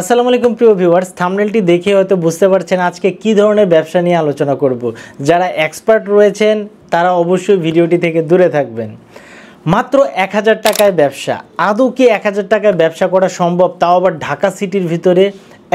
আসসালামু আলাইকুম প্রিয় ভিউয়ার্স, থাম্বনেলটি দেখে হয়তো বুঝতে পারছেন আজকে কি ধরনের ব্যবসা নিয়ে আলোচনা করব। যারা এক্সপার্ট রয়েছেন তারা অবশ্যই ভিডিওটি থেকে দূরে থাকবেন। মাত্র 1000 টাকায় ব্যবসা, আদৌ কি 1000 টাকায় ব্যবসা করা সম্ভব, তাও আবার ঢাকা সিটির ভিতরে?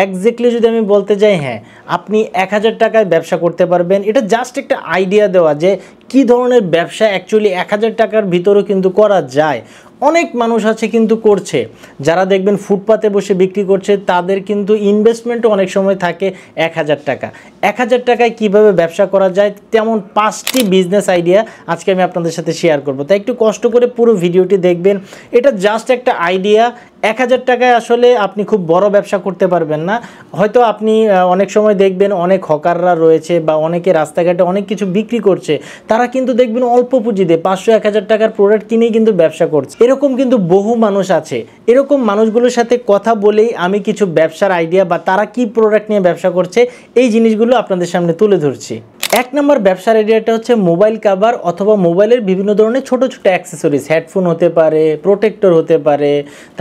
এক্স্যাক্টলি যদি আমি বলতে যাই, হ্যাঁ, আপনি 1000 টাকায় ব্যবসা করতে পারবেন। এটা জাস্ট একটা আইডিয়া দেওয়া যে কি ধরনের ব্যবসা অ্যাকচুয়ালি 1000 টাকার ভিতরেও কিন্তু করা যায়। অনেক মানুষ আছে কিন্তু করছে, যারা দেখবেন ফুটপাতে বসে বিক্রি করছে, তাদের কিন্তু ইনভেস্টমেন্টও অনেক সময় থাকে 1000 টাকা। 1000 টাকায় কীভাবে ব্যবসা করা যায় তেমন 5টি বিজনেস আইডিয়া আজকে আমি আপনাদের সাথে শেয়ার করব। তাই একটু কষ্ট করে পুরো ভিডিওটি দেখবেন। এটা জাস্ট একটা আইডিয়া। 1000 টাকায় আসলে আপনি খুব বড় ব্যবসা করতে পারবেন না। হয়তো আপনি অনেক সময় দেখবেন অনেক হকাররা রয়েছে বা অনেকে রাস্তাঘাটে অনেক কিছু বিক্রি করছে, তারা কিন্তু দেখবেন অল্প পুঁজিতে 500-1000 টাকার প্রোডাক্ট কিনেই কিন্তু ব্যবসা করছে। এরকম কিন্তু বহু মানুষ আছে। এরকম মানুষগুলোর সাথে কথা বলেই আমি কিছু ব্যবসার আইডিয়া বা তারা কি প্রোডাক্ট নিয়ে ব্যবসা করছে এই জিনিসগুলো আপনাদের সামনে তুলে ধরছি। 1 নম্বর ব্যবসার আইডিয়াটা হচ্ছে মোবাইল কভার অথবা মোবাইলের বিভিন্ন ধরনের ছোট ছোট অ্যাক্সেসরিজ। হেডফোন হতে পারে, প্রোটেক্টর হতে পারে,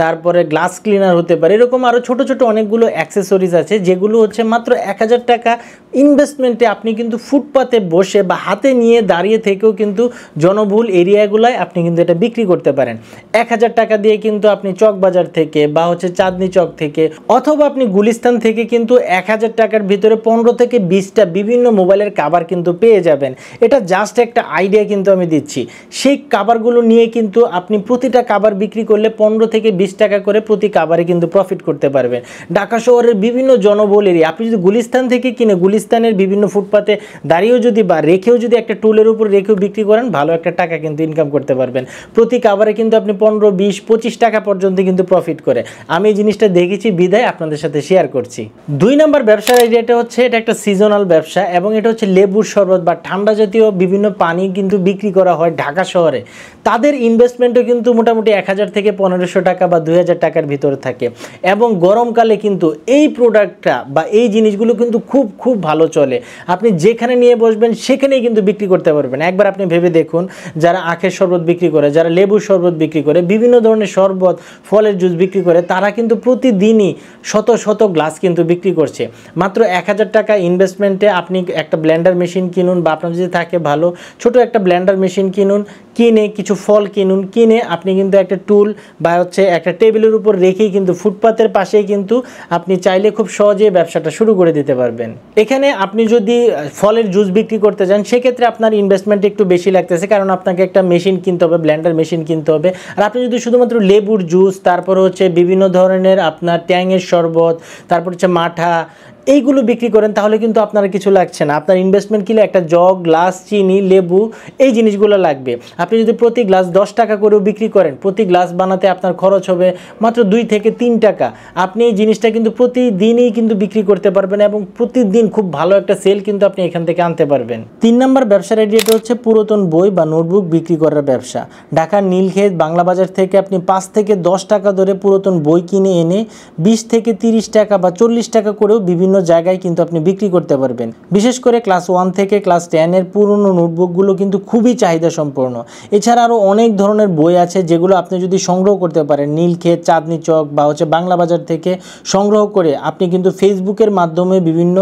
তারপরে গ্লাস ক্লিনার হতে পারে। এরকম আরও ছোট ছোট অনেকগুলো অ্যাক্সেসরিজ আছে যেগুলো হচ্ছে মাত্র 1000 টাকা ইনভেস্টমেন্টে আপনি কিন্তু ফুটপাতে বসে বা হাতে নিয়ে দাঁড়িয়ে থেকেও কিন্তু জনবহুল এরিয়াগুলোয় আপনি কিন্তু এটা বিক্রি করতে পারেন। 1000 টাকা দিয়ে কিন্তু আপনি চকবাজার থেকে বা হচ্ছে চাঁদনি চক থেকে অথবা আপনি গুলিস্তান থেকে কিন্তু 1000 টাকার ভিতরে 15 থেকে 20টা বিভিন্ন মোবাইলের কাভার কিন্তু পেয়ে যাবেন। এটা জাস্ট একটা আইডিয়া কিন্তু আমি দিচ্ছি। সেই কাভারগুলো নিয়ে কিন্তু আপনি প্রতিটা কাভার বিক্রি করলে 15 থেকে 20 টাকা করে প্রতি কাভারে কিন্তু প্রফিট করতে পারবেন। ঢাকা শহরের বিভিন্ন জনবহুল এরিয়া আপনি যদি গুলিস্তান থেকে কিনে গুলিস্তানের বিভিন্ন ফুটপাতে দাঁড়িয়েও যদি বা রেখেও যদি একটা টুলের উপর রেখেও বিক্রি করেন, ভালো একটা টাকা কিন্তু ইনকাম করতে পারবেন। প্রতি কাভারে কিন্তু আপনি 15, 20, 25 টাকা পর্যন্ত কিন্তু প্রফিট করে। আমি এই জিনিসটা দেখেছি বিধায় আপনাদের সাথে শেয়ার করছি। 2 নম্বর ব্যবসার আইডিয়াটা হচ্ছে এটা একটা সিজনাল ব্যবসা এবং এটা হচ্ছে লেবুর শরবত বা ঠান্ডা জাতীয় বিভিন্ন পানি কিন্তু বিক্রি করা হয় ঢাকা শহরে। তাদের ইনভেস্টমেন্টও কিন্তু মোটামুটি 1000 থেকে 1500 টাকা বা 2000 টাকার ভিতরে থাকে এবং গরমকালে কিন্তু এই প্রোডাক্টটা বা এই জিনিসগুলো কিন্তু খুব ভালো চলে। আপনি যেখানে নিয়ে বসবেন সেখানেই কিন্তু বিক্রি করতে পারবেন। একবার আপনি ভেবে দেখুন, যারা আখের শরবত বিক্রি করে, যারা লেবুর শরবত বিক্রি করে, বিভিন্ন ধরনের শরবত, ফলের জুস বিক্রি করে, তারা কিন্তু প্রতিদিনই শত শত গ্লাস কিন্তু বিক্রি করছে। মাত্র 1000 টাকা ইনভেস্টমেন্টে আপনি একটা ব্লেন্ডার মেশিন কিনুন বা আপনার যদি থাকে ভালো ছোট একটা ব্লেন্ডার মেশিন কিনুন, কিনে কিছু ফল কিনুন, কিনে আপনি কিন্তু একটা টুল বা হচ্ছে একটা টেবিলের উপর রেখেই কিন্তু ফুটপাতের পাশেই কিন্তু আপনি চাইলে খুব সহজেই ব্যবসাটা শুরু করে দিতে পারবেন। এখানে আপনি যদি ফলের জুস বিক্রি করতে যান সেক্ষেত্রে আপনার ইনভেস্টমেন্ট একটু বেশি লাগতেছে, কারণ আপনাকে একটা মেশিন কিনতে হবে, ব্লেন্ডার মেশিন কিনতে হবে। আর আপনি যদি শুধুমাত্র লেবুর জুস, তারপর হচ্ছে বিভিন্ন ধরনের আপনার ট্যাংয়ের শরবত, তারপর হচ্ছে মাঠা, এইগুলো বিক্রি করেন তাহলে কিন্তু আপনার কিছু লাগছে না। আপনার ইনভেস্টমেন্ট কিলে একটা জগ, গ্লাস, চিনি, লেবু এই জিনিসগুলো লাগবে। আপনি যদি প্রতি গ্লাস 10 টাকা করেও বিক্রি করেন, প্রতি গ্লাস বানাতে আপনার খরচ হবে মাত্র 2 থেকে 3 টাকা। আপনি এই জিনিসটা কিন্তু প্রতিদিনই কিন্তু বিক্রি করতে পারবেন এবং প্রতিদিন খুব ভালো একটা সেল কিন্তু আপনি এখান থেকে আনতে পারবেন। 3 নম্বর ব্যবসার আইডিয়াটা হচ্ছে পুরাতন বই বা নোটবুক বিক্রি করার ব্যবসা। ঢাকার নীলক্ষেত বাংলা বাজার থেকে আপনি 5 থেকে 10 টাকা ধরে পুরাতন বই কিনে এনে 20 থেকে 30 টাকা বা 40 টাকা করেও বিভিন্ন জায়গায় কিন্তু আপনি বিক্রি করতে পারবেন। বিশেষ করে ক্লাস 1 থেকে ক্লাস 10 এর পুরনো নোটবুকগুলো কিন্তু খুবই চাহিদা সম্পন্ন। এছাড়া আরও অনেক ধরনের বই আছে যেগুলো আপনি যদি সংগ্রহ করতে পারেন নীলক্ষেত, চাঁদনি চক বা হচ্ছে বাংলা বাজার থেকে সংগ্রহ করে আপনি কিন্তু ফেসবুকের মাধ্যমে বিভিন্ন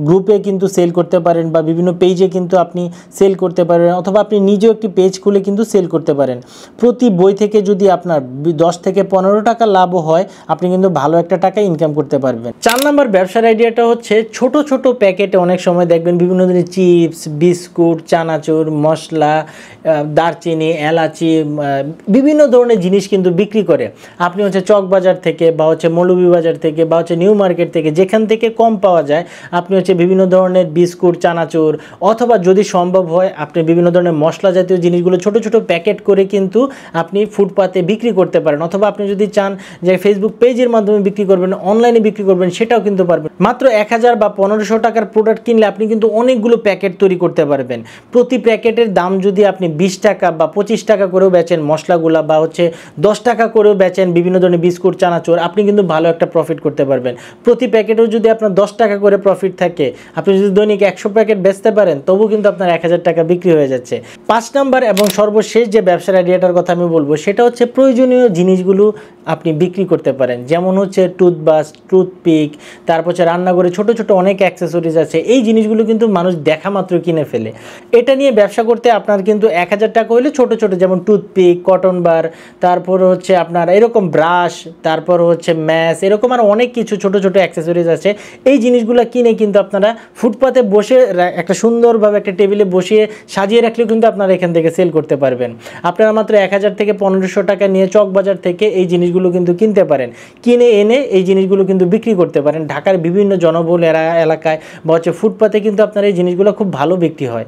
গ্রুপে কিন্তু সেল করতে পারেন বা বিভিন্ন পেজে কিন্তু আপনি সেল করতে পারেন, অথবা আপনি নিজেও একটি পেজ খুলে কিন্তু সেল করতে পারেন। প্রতি বই থেকে যদি আপনার 10 থেকে 15 টাকা লাভও হয়, আপনি কিন্তু ভালো একটা টাকা ইনকাম করতে পারবেন। 4 নম্বর ব্যবসার আইডিয়াটা হচ্ছে ছোট ছোট প্যাকেটে অনেক সময় দেখবেন বিভিন্ন ধরনের চিপস, বিস্কুট, চানাচুর, মশলা, দারচিনি, এলাচি, বিভিন্ন ধরনের জিনিস কিন্তু বিক্রি করে। আপনি হচ্ছে চকবাজার থেকে বা হচ্ছে মৌলভীবাজার থেকে বা হচ্ছে নিউ মার্কেট থেকে যেখান থেকে কম পাওয়া যায় আপনি হচ্ছে বিভিন্ন ধরনের বিস্কুট, চানাচুর অথবা যদি সম্ভব হয় আপনি বিভিন্ন ধরনের মশলা জাতীয় জিনিসগুলো ছোট ছোট প্যাকেট করে কিন্তু আপনি ফুটপাতে বিক্রি করতে পারেন। অথবা আপনি যদি চান যে ফেসবুক পেজের মাধ্যমে বিক্রি করবেন, অনলাইনে বিক্রি করবেন, সেটাও কিন্তু পারবেন। মাত্র 1000 বা 1500 টাকার প্রোডাক্ট কিনলে আপনি কিন্তু অনেকগুলো প্যাকেট তৈরি করতে পারবেন। প্রতি প্যাকেটের দাম যদি আপনি 20 টাকা বা 25 টাকা করেও বেচেন মশলাগুলা, বা হচ্ছে 10 টাকা করেও বেচেন বিভিন্ন ধরনের বিস্কুট, চানাচুর, আপনি কিন্তু ভালো একটা প্রফিট করতে পারবেন। প্রতি প্যাকেটেও যদি আপনার 10 টাকা করে প্রফিট থাকে, আপনি যদি দৈনিক 100 প্যাকেট বেচতে পারেন তবু কিন্তু আপনার 1000 টাকা বিক্রি হয়ে যাচ্ছে। 5 নম্বর এবং সর্বশেষ যে ব্যবসার আইডিয়াটার কথা আমি বলবো সেটা হচ্ছে প্রয়োজনীয় জিনিসগুলো আপনি বিক্রি করতে পারেন। যেমন হচ্ছে টুথব্রাশ, টুথপিক, তারপর হচ্ছে রান্নাঘরে ছোট ছোট অনেক অ্যাক্সেসরিজ আছে, এই জিনিসগুলো কিন্তু মানুষ দেখা মাত্র কিনে ফেলে। এটা নিয়ে ব্যবসা করতে আপনার কিন্তু 1000 টাকা হলে ছোট ছোট যেমন টুথপিক, কটন বার, তারপর হচ্ছে আপনার এরকম ব্রাশ, তারপর হচ্ছে ম্যাশ, এরকম আর অনেক কিছু ছোট ছোট অ্যাক্সেসরিজ আছে। এই জিনিসগুলো কিনে কিন্তু আপনারা ফুটপাতে বসে একটা সুন্দরভাবে একটা টেবিলে বসিয়ে সাজিয়ে রাখলেও কিন্তু আপনারা এখান থেকে সেল করতে পারবেন। আপনারা মাত্র 1000 থেকে 1500 টাকা নিয়ে চকবাজার থেকে এই জিনিসগুলো কিন্তু কিনতে পারেন, কিনে এনে এই জিনিসগুলো কিন্তু বিক্রি করতে পারেন। ঢাকার বিভিন্ন জনবহুল এলাকায় বা হচ্ছে ফুটপাতে কিন্তু আপনার এই জিনিসগুলো খুব ভালো বিক্রি হয়।